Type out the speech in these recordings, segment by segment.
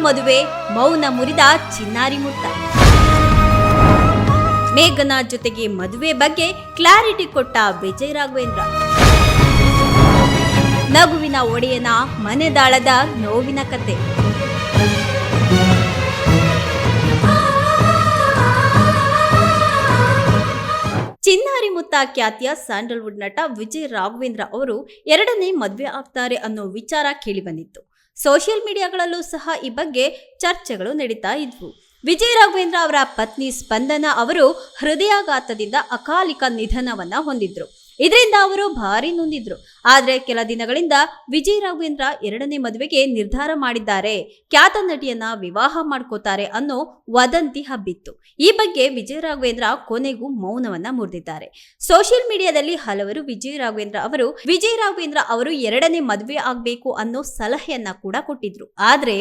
ಮದುವೆ, ಮೌನ ಮುರಿದ ಚಿನ್ನಾರಿ ಮುತ್ತ. ಮೇಘನಾ ಜೊತೆಗೆ ಮದುವೆ ಬಗ್ಗೆ ಕ್ಲಾರಿಟಿ ಕೊಟ್ಟ ವಿಜಯ್ ರಾಘವೇಂದ್ರ. ನಗುವಿನ ಒಡೆಯನ ಮನೆದಾಳದ ನೋವಿನ ಕತೆ. ಚಿನ್ನಾರಿ ಮುತ್ತ ಖ್ಯಾತಿಯ ಸ್ಯಾಂಡಲ್ವುಡ್ ನಟ ವಿಜಯ್ ರಾಘವೇಂದ್ರ ಅವರು ಎರಡನೇ ಮದುವೆ ಆಗ್ತಾರೆ ಅನ್ನೋ ವಿಚಾರ ಕೇಳಿಬಂದಿತ್ತು. ಸೋಷಿಯಲ್ ಮೀಡಿಯಾಗಳಲ್ಲೂ ಸಹ ಈ ಬಗ್ಗೆ ಚರ್ಚೆಗಳು ನಡೀತಾ ಇದ್ವು. ವಿಜಯ್ ರಾಘವೇಂದ್ರ ಅವರ ಪತ್ನಿ ಸ್ಪಂದನ ಅವರು ಹೃದಯಾಘಾತದಿಂದ ಅಕಾಲಿಕ ನಿಧನವನ್ನ ಹೊಂದಿದ್ರು. ಇದರಿಂದ ಅವರು ಭಾರಿ ನೊಂದಿದ್ರು. ಆದ್ರೆ ಕೆಲ ದಿನಗಳಿಂದ ವಿಜಯ್ ರಾಘವೇಂದ್ರ ಎರಡನೇ ಮದುವೆಗೆ ನಿರ್ಧಾರ ಮಾಡಿದ್ದಾರೆ, ಖ್ಯಾತ ನಟಿಯನ್ನ ವಿವಾಹ ಮಾಡ್ಕೋತಾರೆ ಅನ್ನೋ ವದಂತಿ ಹಬ್ಬಿತ್ತು. ಈ ಬಗ್ಗೆ ವಿಜಯ್ ರಾಘವೇಂದ್ರ ಕೊನೆಗೂ ಮೌನವನ್ನ ಮುರಿದಿದ್ದಾರೆ. ಸೋಷಿಯಲ್ ಮೀಡಿಯಾದಲ್ಲಿ ಹಲವರು ವಿಜಯ್ ರಾಘವೇಂದ್ರ ಅವರು ಎರಡನೇ ಮದುವೆ ಆಗ್ಬೇಕು ಅನ್ನೋ ಸಲಹೆಯನ್ನ ಕೂಡ ಕೊಟ್ಟಿದ್ರು. ಆದ್ರೆ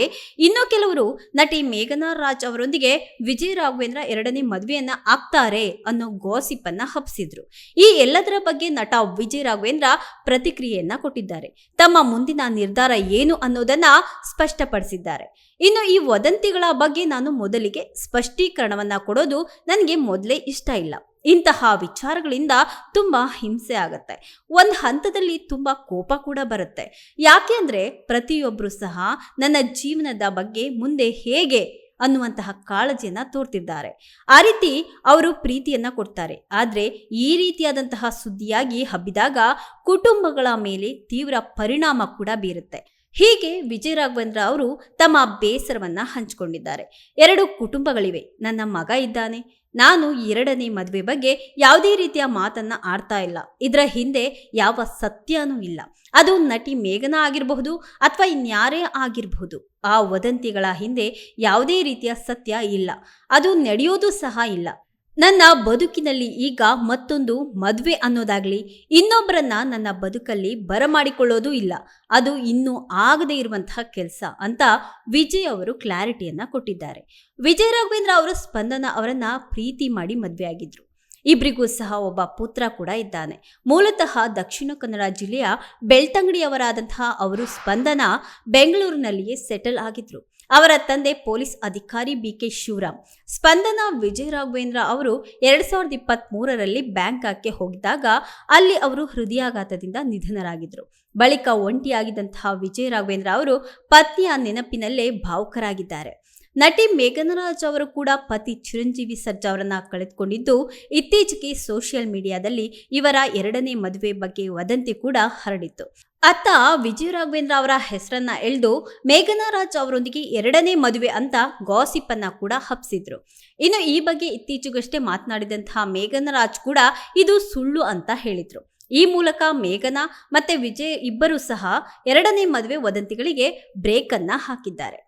ಇನ್ನು ಕೆಲವರು ನಟಿ ಮೇಘನಾ ರಾಜ್ ಅವರೊಂದಿಗೆ ವಿಜಯ್ ರಾಘವೇಂದ್ರ ಎರಡನೇ ಮದುವೆಯನ್ನ ಆಗ್ತಾರೆ ಅನ್ನೋ ಗಾಸಿಪ್ ಅನ್ನ ಹಬ್ಬಿಸಿದ್ರು. ಈ ಎಲ್ಲದರ ಬಗ್ಗೆ ನಟ ವಿಜಯ್ ರಾಘವೇಂದ್ರ ಪ್ರತಿಕ್ರಿಯೆಯನ್ನ ಕೊಟ್ಟಿದ್ದಾರೆ. ತಮ್ಮ ಮುಂದಿನ ನಿರ್ಧಾರ ಏನು ಅನ್ನೋದನ್ನ ಸ್ಪಷ್ಟಪಡಿಸಿದ್ದಾರೆ. ಇನ್ನು ಈ ವದಂತಿಗಳ ಬಗ್ಗೆ ನಾನು ಮೊದಲಿಗೆ ಸ್ಪಷ್ಟೀಕರಣವನ್ನ ಕೊಡೋದು ನನಗೆ ಮೊದಲೇ ಇಷ್ಟ ಇಲ್ಲ. ಇಂತಹ ವಿಚಾರಗಳಿಂದ ತುಂಬಾ ಹಿಂಸೆ ಆಗತ್ತೆ. ಒಂದು ಹಂತದಲ್ಲಿ ತುಂಬಾ ಕೋಪ ಕೂಡ ಬರುತ್ತೆ. ಯಾಕೆ ಅಂದ್ರೆ ಪ್ರತಿಯೊಬ್ರು ಸಹ ನನ್ನ ಜೀವನದ ಬಗ್ಗೆ ಮುಂದೆ ಹೇಗೆ ಅನ್ನುವಂತಹ ಕಾಳಜಿಯನ್ನ ತೋರ್ತಿದ್ದಾರೆ. ಆ ರೀತಿ ಅವರು ಪ್ರೀತಿಯನ್ನ ಕೊಡ್ತಾರೆ. ಆದ್ರೆ ಈ ರೀತಿಯಾದಂತಹ ಸುದ್ದಿಯಾಗಿ ಹಬ್ಬಿದಾಗ ಕುಟುಂಬಗಳ ಮೇಲೆ ತೀವ್ರ ಪರಿಣಾಮ ಕೂಡ ಬೀರುತ್ತೆ. ಹೀಗೆ ವಿಜಯ್ ರಾಘವೇಂದ್ರ ಅವರು ತಮ್ಮ ಬೇಸರವನ್ನ ಹಂಚಿಕೊಂಡಿದ್ದಾರೆ. 2 ಕುಟುಂಬಗಳಿವೆ, ನನ್ನ ಮಗ ಇದ್ದಾನೆ, ನಾನು ಎರಡನೇ ಮದುವೆ ಬಗ್ಗೆ ಯಾವುದೇ ರೀತಿಯ ಮಾತನ್ನ ಆಡ್ತಾ ಇಲ್ಲ. ಇದರ ಹಿಂದೆ ಯಾವ ಸತ್ಯನೂ ಇಲ್ಲ. ಅದು ನಟಿ ಮೇಘನಾ ಆಗಿರಬಹುದು ಅಥವಾ ಇನ್ಯಾರೇ ಆಗಿರಬಹುದು. ಆ ವದಂತಿಗಳ ಹಿಂದೆ ಯಾವುದೇ ರೀತಿಯ ಸತ್ಯ ಇಲ್ಲ, ಅದು ನಡೆಯೋದು ಸಹ ಇಲ್ಲ. ನನ್ನ ಬದುಕಿನಲ್ಲಿ ಈಗ ಮತ್ತೊಂದು ಮದುವೆ ಅನ್ನೋದಾಗ್ಲಿ, ಇನ್ನೊಬ್ಬರನ್ನ ನನ್ನ ಬದುಕಲ್ಲಿ ಬರಮಾಡಿಕೊಳ್ಳೋದು ಇಲ್ಲ. ಅದು ಇನ್ನೂ ಆಗದೇ ಇರುವಂತಹ ಕೆಲಸ ಅಂತ ವಿಜಯ್ ಅವರು ಕ್ಲಾರಿಟಿಯನ್ನ ಕೊಟ್ಟಿದ್ದಾರೆ. ವಿಜಯ್ ರಾಘವೇಂದ್ರ ಅವರು ಸ್ಪಂದನ ಅವರನ್ನ ಪ್ರೀತಿ ಮಾಡಿ ಮದುವೆ ಆಗಿದ್ರು. ಇಬ್ಬರಿಗೂ ಸಹ ಒಬ್ಬ ಪುತ್ರ ಕೂಡ ಇದ್ದಾನೆ. ಮೂಲತಃ ದಕ್ಷಿಣ ಕನ್ನಡ ಜಿಲ್ಲೆಯ ಬೆಳ್ತಂಗಡಿಯವರಾದಂತಹ ಅವರು ಸ್ಪಂದನ ಬೆಂಗಳೂರಿನಲ್ಲಿಯೇ ಸೆಟಲ್ ಆಗಿದ್ರು. ಅವರ ತಂದೆ ಪೊಲೀಸ್ ಅಧಿಕಾರಿ BK ಶಿವರಾಮ್. ಸ್ಪಂದನ ವಿಜಯ್ ರಾಘವೇಂದ್ರ ಅವರು 2023ರಲ್ಲಿ ಬ್ಯಾಂಕಾಕ್ಗೆ ಹೋಗಿದ್ದಾಗ ಅಲ್ಲಿ ಅವರು ಹೃದಯಾಘಾತದಿಂದ ನಿಧನರಾಗಿದ್ರು. ಬಳಿಕ ಒಂಟಿಯಾಗಿದ್ದಂತಹ ವಿಜಯ್ ರಾಘವೇಂದ್ರ ಅವರು ಪತ್ನಿಯ ನೆನಪಿನಲ್ಲೇ ಭಾವುಕರಾಗಿದ್ದಾರೆ. ನಟಿ ಮೇಘನಾ ರಾಜ್ ಅವರು ಕೂಡ ಪತಿ ಚಿರಂಜೀವಿ ಸರ್ಜಾ ಅವರನ್ನ ಕಳೆದುಕೊಂಡಿದ್ದು, ಇತ್ತೀಚೆಗೆ ಸೋಷಿಯಲ್ ಮೀಡಿಯಾದಲ್ಲಿ ಇವರ ಎರಡನೇ ಮದುವೆ ಬಗ್ಗೆ ವದಂತಿ ಕೂಡ ಹರಡಿತ್ತು. ಅತ್ತ ವಿಜಯ್ ರಾಘವೇಂದ್ರ ಅವರ ಹೆಸರನ್ನ ಎಳೆದು ಮೇಘನಾ ರಾಜ್ ಅವರೊಂದಿಗೆ ಎರಡನೇ ಮದುವೆ ಅಂತ ಗಾಸಿಪ್ ಅನ್ನ ಕೂಡ ಹಬ್ಬಿಸಿದ್ರು. ಇನ್ನು ಈ ಬಗ್ಗೆ ಇತ್ತೀಚೆಗಷ್ಟೇ ಮಾತನಾಡಿದಂತಹ ಮೇಘನಾ ರಾಜ್ ಕೂಡ ಇದು ಸುಳ್ಳು ಅಂತ ಹೇಳಿದ್ರು. ಈ ಮೂಲಕ ಮೇಘನಾ ಮತ್ತೆ ವಿಜಯ್ ಇಬ್ಬರು ಸಹ ಎರಡನೇ ಮದುವೆ ವದಂತಿಗಳಿಗೆ ಬ್ರೇಕ್ ಅನ್ನ ಹಾಕಿದ್ದಾರೆ.